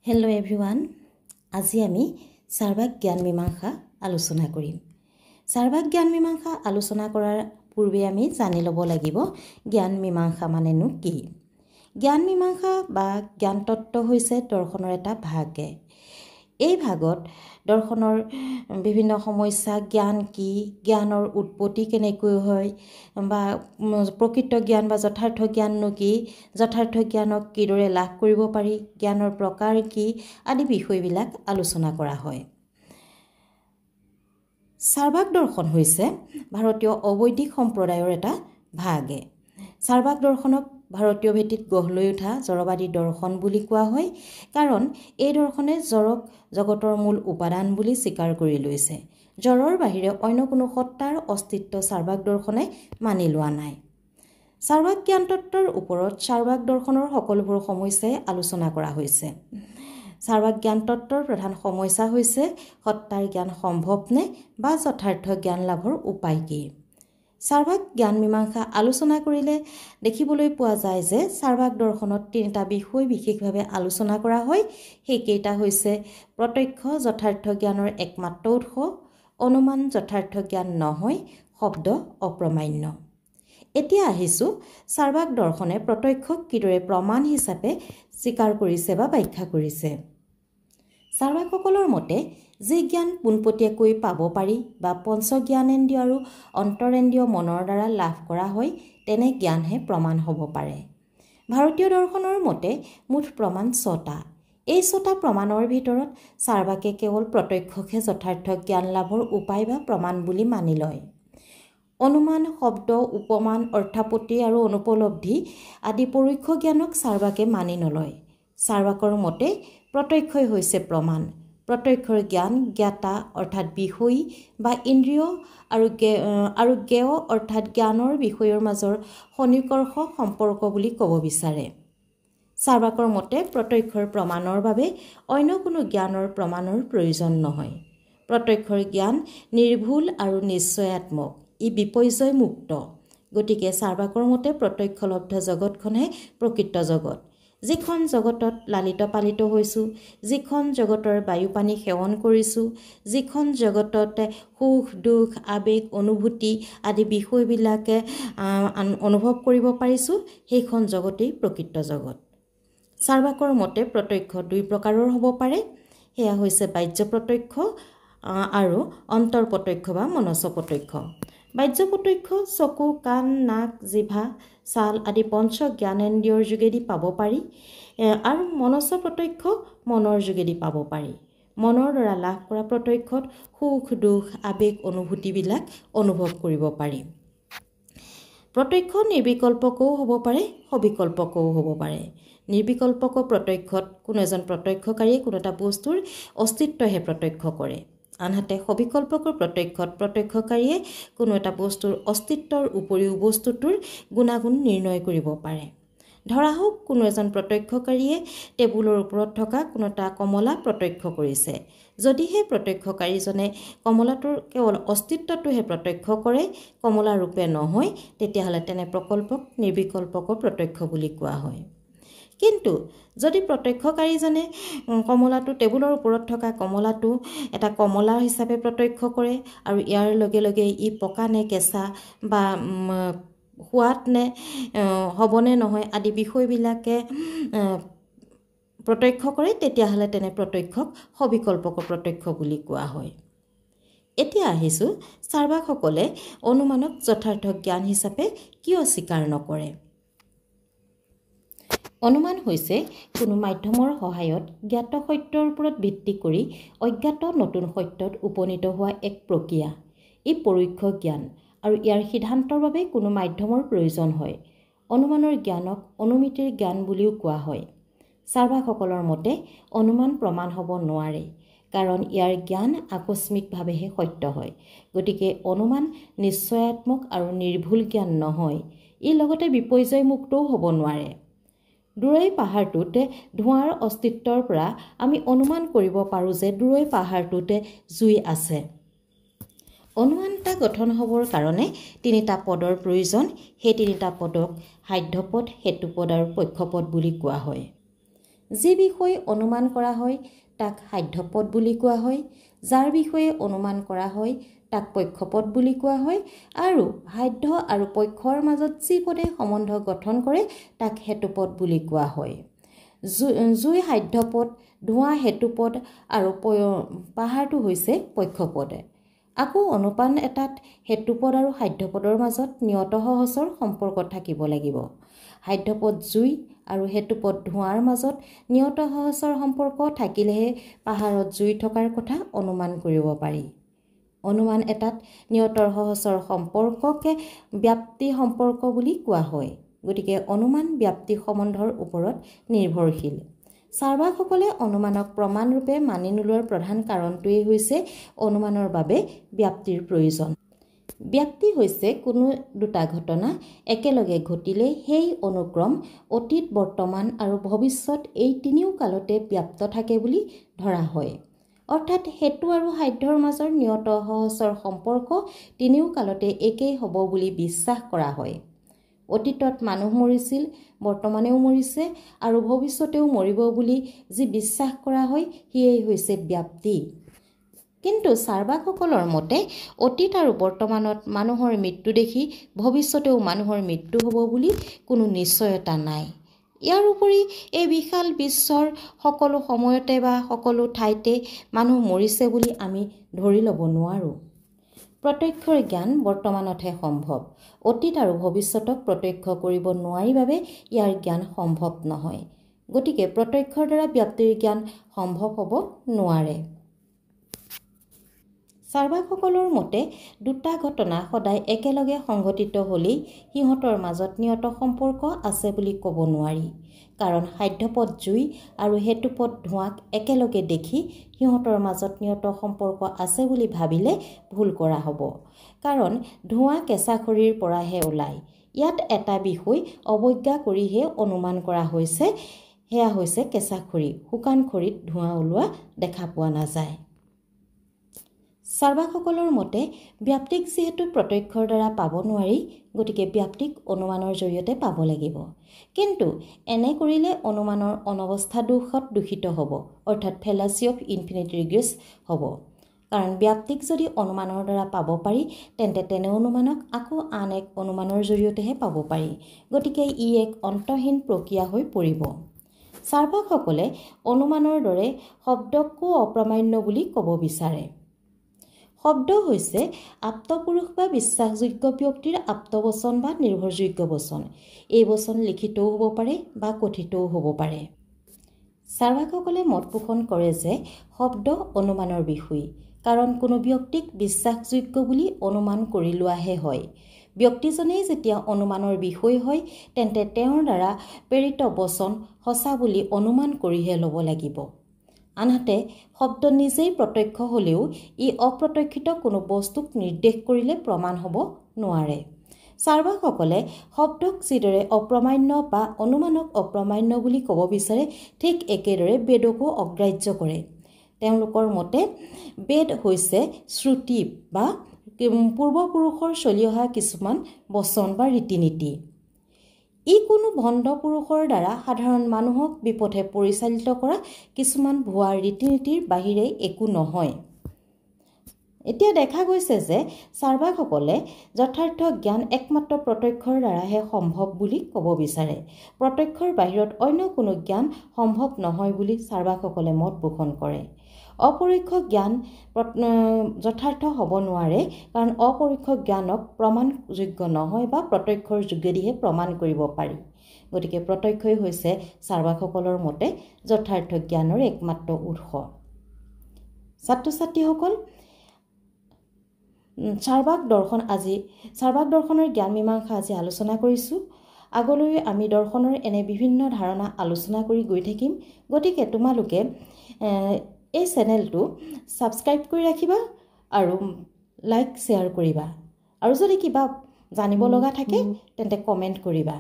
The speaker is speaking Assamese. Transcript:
Hello everyone. আজি আমি সাৰ্বাক জ্ঞান মীমাংসা আলোচনা কৰিম। সাৰ্বাক জ্ঞান মীমাংসা আলোচনা কৰাৰ পূৰ্বে আমি জানি ল'ব লাগিব জ্ঞান মীমাংসা মানেনো কি। জ্ঞান মীমাংসা বা জ্ঞান তত্ত্ব হৈছে দৰ্শনৰ এটা ভাগ। এই ভাগত দৰ্শনৰ বিভিন্ন সমস্যা, জ্ঞান কি, জ্ঞানৰ উৎপত্তি কেনেকৈ হয়, বা প্ৰকৃত জ্ঞান বা যথাৰ্থ জ্ঞাননো কি, যথাৰ্থ জ্ঞানক কিদৰে লাভ কৰিব পাৰি, জ্ঞানৰ প্ৰকাৰ কি আদি বিষয়বিলাক আলোচনা কৰা হয়। সাৰ্বাক দৰ্শন হৈছে ভাৰতীয় অবৈদিক সম্প্ৰদায়ৰ এটা ভাগ। সাৰ্বাক দৰ্শনক ভাৰতীয় ভিত্তিত গঢ় লৈ উঠা জড়বাদী দৰ্শন বুলি কোৱা হয়, কাৰণ এই দৰ্শনে জড়ক জগতৰ মূল উপাদান বুলি স্বীকাৰ কৰি লৈছে। জড়ৰ বাহিৰে অন্য কোনো সত্তাৰ অস্তিত্ব সাৰ্বাক দৰ্শনে মানি লোৱা নাই। সাৰ্বাক জ্ঞান তত্ত্বৰ ওপৰত সাৰ্বাক দৰ্শনৰ সকলোবোৰ সমস্যাই আলোচনা কৰা হৈছে। সাৰ্বাক জ্ঞান তত্ত্বৰ প্ৰধান সমস্যা হৈছে সত্তাৰ জ্ঞান সম্ভৱনে বা যথাৰ্থ জ্ঞান লাভৰ উপায় কি। সাৰ্বাক জ্ঞান মীমাংসা আলোচনা কৰিলে দেখিবলৈ পোৱা যায় যে সাৰ্বাক দৰ্শনত তিনিটা বিষয় বিশেষভাৱে আলোচনা কৰা হয়। সেইকেইটা হৈছে প্ৰত্যক্ষ যথাৰ্থ জ্ঞানৰ একমাত্ৰ উৎস, অনুমান যথাৰ্থ জ্ঞান নহয়, শব্দ অপ্ৰমাণ্য। এতিয়া আহিছোঁ সাৰ্বাক দৰ্শনে প্ৰত্যক্ষক কিদৰে প্ৰমাণ হিচাপে স্বীকাৰ কৰিছে বা ব্যাখ্যা কৰিছে। সাৰ্বাকসকলৰ মতে যি জ্ঞান পোনপটীয়াকৈ পাব পাৰি বা পঞ্চ জ্ঞানেন্দ্ৰিয় আৰু অন্তৰেন্দ্ৰিয় মনৰ দ্বাৰা লাভ কৰা হয়, তেনে জ্ঞানহে প্ৰমাণ হ'ব পাৰে। ভাৰতীয় দৰ্শনৰ মতে মুঠ প্ৰমাণ 6টা। এই 6টা প্ৰমাণৰ ভিতৰত সাৰ্বাকে কেৱল প্ৰত্যক্ষকহে যথাৰ্থ জ্ঞান লাভৰ উপায় বা প্ৰমাণ বুলি মানি লয়। অনুমান, শব্দ, উপমান, অৰ্থাপত্তি আৰু অনুপলব্ধি আদি পৰোক্ষ জ্ঞানক সাৰ্বাকে মানি নলয়। সাৰ্বাকৰ মতে প্ৰত্যক্ষই হৈছে প্ৰমাণ। প্ৰত্যক্ষৰ জ্ঞান জ্ঞাতা অৰ্থাৎ বিষয়ী বা ইন্দ্ৰিয় আৰু জ্ঞেয় অৰ্থাৎ জ্ঞানৰ বিষয়ৰ মাজৰ সন্নিকৰ্ষ সম্পৰ্ক বুলি ক'ব বিচাৰে। সাৰ্বাকৰ মতে প্ৰত্যক্ষৰ প্ৰমাণৰ বাবে অন্য কোনো জ্ঞানৰ প্ৰমাণৰ প্ৰয়োজন নহয়। প্ৰত্যক্ষৰ জ্ঞান নিৰ্ভুল আৰু নিশ্চয়াত্মক, ই বিপৰ্যয় মুক্ত। গতিকে সাৰ্বাকৰ মতে প্ৰত্যক্ষলব্ধ জগতখনহে প্ৰকৃত জগত। যিখন জগতত লালিত পালিত হৈছোঁ, যিখন জগতৰ বায়ু পানী সেৱন কৰিছোঁ, যিখন জগতত সুখ দুখ আবেগ অনুভূতি আদি বিষয়বিলাকে অনুভৱ কৰিব পাৰিছোঁ, সেইখন জগতেই প্ৰকৃত জগত। সাৰ্বাকৰ মতে প্ৰত্যক্ষ দুই প্ৰকাৰৰ হ'ব পাৰে। সেয়া হৈছে বাহ্য প্ৰত্যক্ষ আৰু অন্তৰ প্ৰত্যক্ষ বা মনস প্ৰত্যক্ষ। বাহ্য প্ৰত্যক্ষ চকু, কাণ, নাক, জিভা, ছাল আদি পঞ্চ জ্ঞানেন্দ্ৰিয়ৰ যোগেদি পাব পাৰি, আৰু মনস প্ৰত্যক্ষ মনৰ যোগেদি পাব পাৰি। মনৰ দ্বাৰা লাভ কৰা প্ৰত্যক্ষত সুখ দুখ আবেগ অনুভূতিবিলাক অনুভৱ কৰিব পাৰি। প্ৰত্যক্ষ নিৰ্বিকল্পকও হ'ব পাৰে, সবিকল্পকও হ'ব পাৰে। নিৰ্বিকল্পক প্ৰত্যক্ষত কোনো এজন প্ৰত্যক্ষকাৰীয়ে কোনো এটা বস্তুৰ অস্তিত্বহে প্ৰত্যক্ষ কৰে। আনহাতে সবিকল্পক প্ৰত্যক্ষত প্ৰত্যক্ষকাৰীয়ে কোনো এটা বস্তুৰ অস্তিত্বৰ উপৰিও বস্তুটোৰ গুণাগুণ নিৰ্ণয় কৰিব পাৰে। ধৰা হওক কোনো এজন প্ৰত্যক্ষকাৰীয়ে টেবুলৰ ওপৰত থকা কোনো এটা কমলা প্ৰত্যক্ষ কৰিছে। যদিহে প্ৰত্যক্ষকাৰীজনে কমলাটোৰ কেৱল অস্তিত্বটোহে প্ৰত্যক্ষ কৰে, কমলা ৰূপে নহয়, তেতিয়াহ'লে তেনে প্ৰকল্পক নিৰ্বিকল্পক প্ৰত্যক্ষ বুলি কোৱা হয়। কিন্তু যদি প্ৰত্যক্ষকাৰীজনে কমলাটো টেবুলৰ ওপৰত থকা কমলাটো এটা কমলা হিচাপে প্ৰত্যক্ষ কৰে আৰু ইয়াৰ লগে লগে ই পকা নে কেঁচা বা সোৱাদ নে হ'বনে নহয় আদি বিষয়বিলাকে প্ৰত্যক্ষ কৰে, তেতিয়াহ'লে তেনে প্ৰত্যক্ষক সবিকল্পক প্ৰত্যক্ষ বুলি কোৱা হয়। এতিয়া আহিছোঁ সাৰ্বাকসকলে অনুমানক যথাৰ্থ জ্ঞান হিচাপে কিয় স্বীকাৰ নকৰে। অনুমান হৈছে কোনো মাধ্যমৰ সহায়ত জ্ঞাত সত্যৰ ওপৰত ভিত্তি কৰি অজ্ঞাত নতুন সত্যত উপনীত হোৱা এক প্ৰক্ৰিয়া। ই পৰোক্ষ জ্ঞান আৰু ইয়াৰ সিদ্ধান্তৰ বাবে কোনো মাধ্যমৰ প্ৰয়োজন হয়। অনুমানৰ জ্ঞানক অনুমিতিৰ জ্ঞান বুলিও কোৱা হয়। সাৰ্বাকসকলৰ মতে অনুমান প্ৰমাণ হ'ব নোৱাৰে, কাৰণ ইয়াৰ জ্ঞান আকস্মিকভাৱেহে সত্য হয়। গতিকে অনুমান নিশ্চয়াত্মক আৰু নিৰ্ভুল জ্ঞান নহয়। ই লগতে বিপৰ্যয় মুক্তও হ'ব নোৱাৰে। দূৰৈ পাহাৰটোতে ধোঁৱাৰ অস্তিত্বৰ পৰা আমি অনুমান কৰিব পাৰোঁ যে দূৰৈ পাহাৰটোতে জুই আছে। অনুমান এটা গঠন হ'বৰ কাৰণে তিনিটা পদৰ প্ৰয়োজন। সেই তিনিটা পদক সাধ্যপদ, হেতুপদ আৰু পক্ষপদ বুলি কোৱা হয়। যি বিষয়ে অনুমান কৰা হয় তাক সাধ্যপদ বুলি কোৱা হয়, যাৰ বিষয়ে অনুমান কৰা হয় তাক পক্ষপদ বুলি কোৱা হয়, আৰু সাধ্য আৰু পক্ষৰ মাজত যি পদে সম্বন্ধ গঠন কৰে তাক হেতুপদ বুলি কোৱা হয়। জুই সাধ্যপদ, ধোঁৱা হেতুপদ আৰু পাহাৰটো হৈছে পক্ষপদ। আকৌ অনুপান এটাত হেতুপদ আৰু সাধ্যপদৰ মাজত নিয়ত সহচৰ সম্পৰ্ক থাকিব লাগিব। সাধ্যপদ জুই আৰু হেতুপদ ধোঁৱাৰ মাজত নিয়ত সহচৰ সম্পৰ্ক থাকিলেহে পাহাৰত জুই থকাৰ কথা অনুমান কৰিব পাৰি। অনুমান এটাত নিয়তৰ সহচৰ সম্পৰ্ককে ব্যাপ্তি সম্পৰ্ক বুলি কোৱা হয়। গতিকে অনুমান ব্যাপ্তি সম্বন্ধৰ ওপৰত নিৰ্ভৰশীল। চাৰ্বাকসকলে অনুমানক প্ৰমাণৰূপে মানি নোলোৱাৰ প্ৰধান কাৰণটোৱেই হৈছে অনুমানৰ বাবে ব্যাপ্তিৰ প্ৰয়োজন। ব্যাপ্তি হৈছে কোনো দুটা ঘটনা একেলগে ঘটিলে সেই অনুক্ৰম অতীত, বৰ্তমান আৰু ভৱিষ্যত এই তিনিও কালতে ব্যাপ্ত থাকে বুলি ধৰা হয়। অৰ্থাৎ হেতু আৰু সাধ্যৰ মাজৰ নিয়ত সহচৰ সম্পৰ্ক তিনিও কালতে একেই হ'ব বুলি বিশ্বাস কৰা হয়। অতীতত মানুহ মৰিছিল, বৰ্তমানেও মৰিছে আৰু ভৱিষ্যতেও মৰিব বুলি যি বিশ্বাস কৰা হয় সিয়েই হৈছে ব্যাপ্তি। কিন্তু চাৰ্বাকসকলৰ মতে অতীত আৰু বৰ্তমানত মানুহৰ মৃত্যু দেখি ভৱিষ্যতেও মানুহৰ মৃত্যু হ'ব বুলি কোনো নিশ্চয়তা নাই। ইয়াৰ উপৰি এই বিশাল বিশ্বৰ সকলো সময়তে বা সকলো ঠাইতে মানুহ মৰিছে বুলি আমি ধৰি ল'ব নোৱাৰোঁ। প্ৰত্যক্ষৰ জ্ঞান বৰ্তমানতহে সম্ভৱ। অতীত আৰু ভৱিষ্যতক প্ৰত্যক্ষ কৰিব নোৱাৰি বাবে ইয়াৰ জ্ঞান সম্ভৱ নহয়। গতিকে প্ৰত্যক্ষৰ দ্বাৰা ব্যাপ্তিৰ জ্ঞান সম্ভৱ হ'ব নোৱাৰে। চাৰ্বাকসকলৰ মতে দুটা ঘটনা সদায় একেলগে সংঘটিত হ'লেই সিহঁতৰ মাজত নিয়ত সম্পৰ্ক আছে বুলি ক'ব নোৱাৰি। কাৰণ সাধ্যপদ জুই আৰু হেতুপদ ধোঁৱাক একেলগে দেখি সিহঁতৰ মাজত নিয়ত সম্পৰ্ক আছে বুলি ভাবিলে ভুল কৰা হ'ব। কাৰণ ধোঁৱা কেঁচা খৰিৰ পৰাহে ওলায়। ইয়াত এটা বিষয় অৱজ্ঞা কৰিহে অনুমান কৰা হৈছে, সেয়া হৈছে কেঁচা খৰি। শুকান খৰিত ধোঁৱা ওলোৱা দেখা পোৱা নাযায়। চাৰ্বাকসকলৰ মতে ব্যাপ্তিক যিহেতু প্ৰত্যক্ষৰ দ্বাৰা পাব নোৱাৰি, গতিকে ব্যাপ্তিক অনুমানৰ জৰিয়তে পাব লাগিব। কিন্তু এনে কৰিলে অনুমানৰ অনৱস্থা দোষত দূষিত হ'ব, অৰ্থাৎ ফেলাচি অফ ইনফিনিট ৰিগ্ৰেছ হ'ব। কাৰণ ব্যাপ্তিক যদি অনুমানৰ দ্বাৰা পাব পাৰি তেন্তে তেনে অনুমানক আকৌ আন এক অনুমানৰ জৰিয়তেহে পাব পাৰি। গতিকে ই এক অন্তহীন প্ৰক্ৰিয়া হৈ পৰিব। চাৰ্বাকসকলে অনুমানৰ দৰে শব্দকো অপ্ৰামাণ্য বুলি ক'ব বিচাৰে। শব্দ হৈছে আপ্তপুৰুষ বা বিশ্বাসযোগ্য ব্যক্তিৰ আপ্তবচন বা নিৰ্ভৰযোগ্য বচন। এই বচন লিখিতও হ'ব পাৰে বা কথিতও হ'ব পাৰে। চাৰ্বাকসকলে মত পোষণ কৰে যে শব্দ অনুমানৰ বিষয়। কাৰণ কোনো ব্যক্তিক বিশ্বাসযোগ্য বুলি অনুমান কৰি লোৱাহে হয়। ব্যক্তিজনেই যেতিয়া অনুমানৰ বিষয় হয় তেন্তে তেওঁৰ দ্বাৰা প্ৰেৰিত বচন সঁচা বুলি অনুমান কৰিহে ল'ব লাগিব। আনহাতে শব্দ নিজেই প্ৰত্যক্ষ হ'লেও ই অপ্ৰত্যক্ষিত কোনো বস্তুক নিৰ্দেশ কৰিলে প্ৰমাণ হ'ব নোৱাৰে। চাৰ্বাকসকলে শব্দক যিদৰে অপ্ৰামাণ্য বা অনুমানক অপ্ৰামাণ্য বুলি ক'ব বিচাৰে ঠিক একেদৰে বেদকো অগ্ৰাহ্য কৰে। তেওঁলোকৰ মতে বেদ হৈছে শ্ৰুতি বা পূৰ্বপুৰুষৰ চলি অহা কিছুমান বচন বা ৰীতি নীতি। ই কোনো ভণ্ড পুৰুষৰ দ্বাৰা সাধাৰণ মানুহক বিপথে পৰিচালিত কৰা কিছুমান ভুৱা ৰীতি নীতিৰ বাহিৰে একো নহয়। এতিয়া দেখা গৈছে যে চাৰ্বাকসকলে যথাৰ্থ জ্ঞান একমাত্ৰ প্ৰত্যক্ষৰ দ্বাৰাহে সম্ভৱ বুলি ক'ব বিচাৰে। প্ৰত্যক্ষৰ বাহিৰত অন্য কোনো জ্ঞান সম্ভৱ নহয় বুলি চাৰ্বাকসকলে মত পোষণ কৰে। অপৰোক্ষ জ্ঞান যথাৰ্থ হ'ব নোৱাৰে, কাৰণ অপৰোক্ষ জ্ঞানক প্ৰমাণযোগ্য নহয় বা প্ৰত্যক্ষৰ যোগেদিহে প্ৰমাণ কৰিব পাৰি। গতিকে প্ৰত্যক্ষই হৈছে চাৰ্বাকসকলৰ মতে যথাৰ্থ জ্ঞানৰ একমাত্ৰ উৎস। ছাত্ৰ ছাত্ৰীসকল, চাৰ্বাক দৰ্শনৰ জ্ঞান মীমাংসা আজি আলোচনা কৰিছোঁ। আগলৈ আমি দৰ্শনৰ এনে বিভিন্ন ধাৰণা আলোচনা কৰি গৈ থাকিম। গতিকে তোমালোকে এই চেনেলটো ছাবস্ক্ৰাইব কৰি ৰাখিবা আৰু লাইক শ্বেয়াৰ কৰিবা। আৰু যদি কিবা জানিব লগা থাকে তেন্তে কমেণ্ট কৰিবা।